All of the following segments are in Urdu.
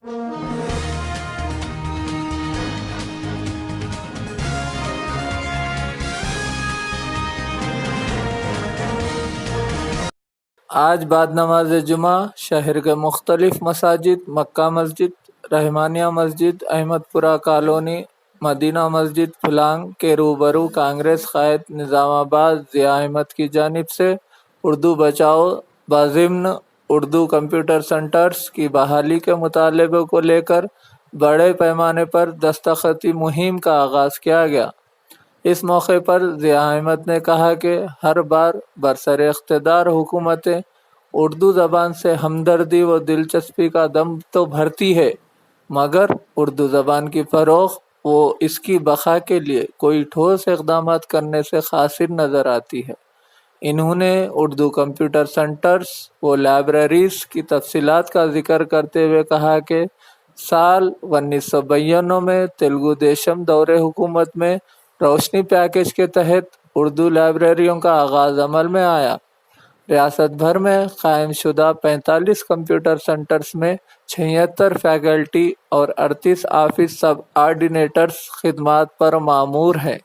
آج بعد نماز جمعہ شہر کے مختلف مساجد، مکہ مسجد، رحمانیہ مسجد، احمد پورہ کالونی، مدینہ مسجد پھلانگ کے روبرو کانگریس قائد نظام آباد ضیاء احمد کی جانب سے اردو بچاؤ بضمن اردو کمپیوٹر سینٹرز کی بحالی کے مطالبے کو لے کر بڑے پیمانے پر دستخطی مہم کا آغاز کیا گیا۔ اس موقع پر ضیاء احمد نے کہا کہ ہر بار برسر اقتدار حکومتیں اردو زبان سے ہمدردی و دلچسپی کا دم تو بھرتی ہے، مگر اردو زبان کی فروغ و اس کی بقا کے لیے کوئی ٹھوس اقدامات کرنے سے قاصر نظر آتی ہے۔ انہوں نے اردو کمپیوٹر سینٹرز و لائبریریز کی تفصیلات کا ذکر کرتے ہوئے کہا کہ سال 1992 میں تلگو دیشم دور حکومت میں روشنی پیکیج کے تحت اردو لائبریریوں کا آغاز عمل میں آیا۔ ریاست بھر میں قائم شدہ 45 کمپیوٹر سینٹرز میں 76 فیکلٹی اور 38 آفس سب آرڈینیٹرز خدمات پر مامور ہیں۔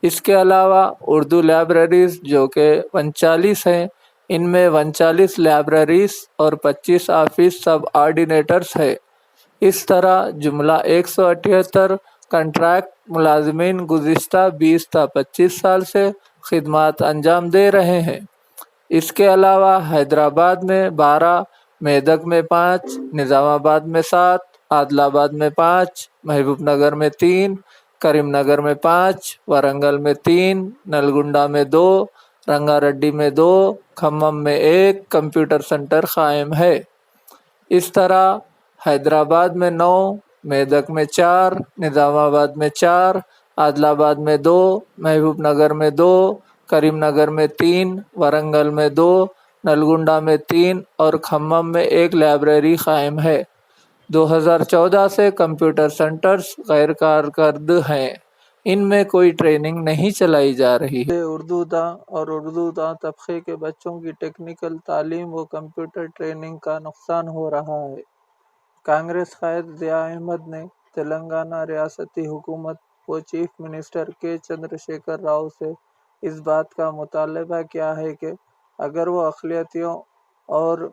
اس کے علاوہ اردو لائبریریز جو کہ 39 ہیں، ان میں 39 لائبریریز اور 25 آفس سب آرڈینیٹرز ہیں۔ اس طرح جملہ 178 کنٹریکٹ ملازمین گزشتہ 20 تا 25 سال سے خدمات انجام دے رہے ہیں۔ اس کے علاوہ حیدرآباد میں 12، میدک میں 5، نظام آباد میں 7، عادل آباد میں 5، محبوب نگر میں 3، کریم نگر میں 5، ورنگل میں 3، نلگنڈا میں 2، رنگا ریڈی میں 2، کھمم میں 1 کمپیوٹر سینٹر قائم ہے۔ اس طرح حیدرآباد میں 9، میدک میں 4، نظام آباد میں 4، عادل آباد میں 2، محبوب نگر میں 2، کریم نگر میں 3، ورنگل میں 2، نلگنڈا میں 3 اور کھمم میں 1 لائبریری قائم ہے۔ 2014 سے کمپیوٹر سینٹرز غیر کارکرد ہیں، ان میں کوئی ٹریننگ نہیں چلائی جا رہی ہے۔ اردو داں اور اردو داں طبقے کے بچوں کی ٹیکنیکل تعلیم و کمپیوٹر ٹریننگ کا نقصان ہو رہا ہے۔ کانگریس قائد ضیاء احمد نے تلنگانہ ریاستی حکومت و چیف منسٹر کے چندر شیکھر راؤ سے اس بات کا مطالبہ کیا ہے کہ اگر وہ اقلیتوں اور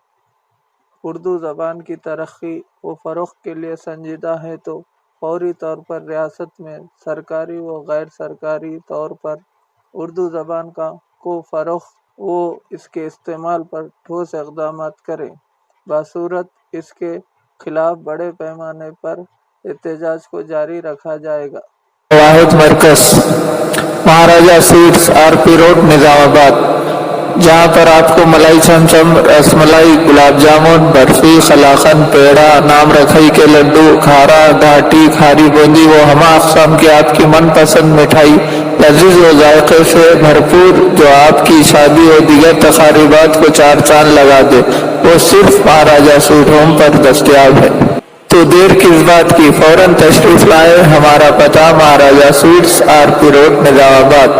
اردو زبان کی ترقی و فروغ کے لیے سنجیدہ ہے تو فوری طور پر ریاست میں سرکاری و غیر سرکاری طور پر اردو زبان کو فروغ و اس کے استعمال پر ٹھوس اقدامات کریں، بصورت اس کے خلاف بڑے پیمانے پر احتجاج کو جاری رکھا جائے گا۔ واحد مرکز مہاراجہ سویٹس RP روڈ نظام آباد، جہاں پر آپ کو ملائی چمچم، رس ملائی، گلاب جامن، برفی، قلاقند، پیڑا، نام رکھائی کے لڈو، کھارا، گھاٹی، کھاری بوندی و ہمہ اقسام کی آپ کی من پسند مٹھائی لذیذ و ذائقے سے بھرپور جو آپ کی شادی و دیگر تقریبات کو چار چاند لگا دے، وہ صرف مہاراجہ سویٹ ہوم پر دستیاب ہے۔ تو دیر کس بات کی، فوراً تشریف لائیں۔ ہمارا پتہ مہاراجہ سویٹس RP روڈ نظام آباد۔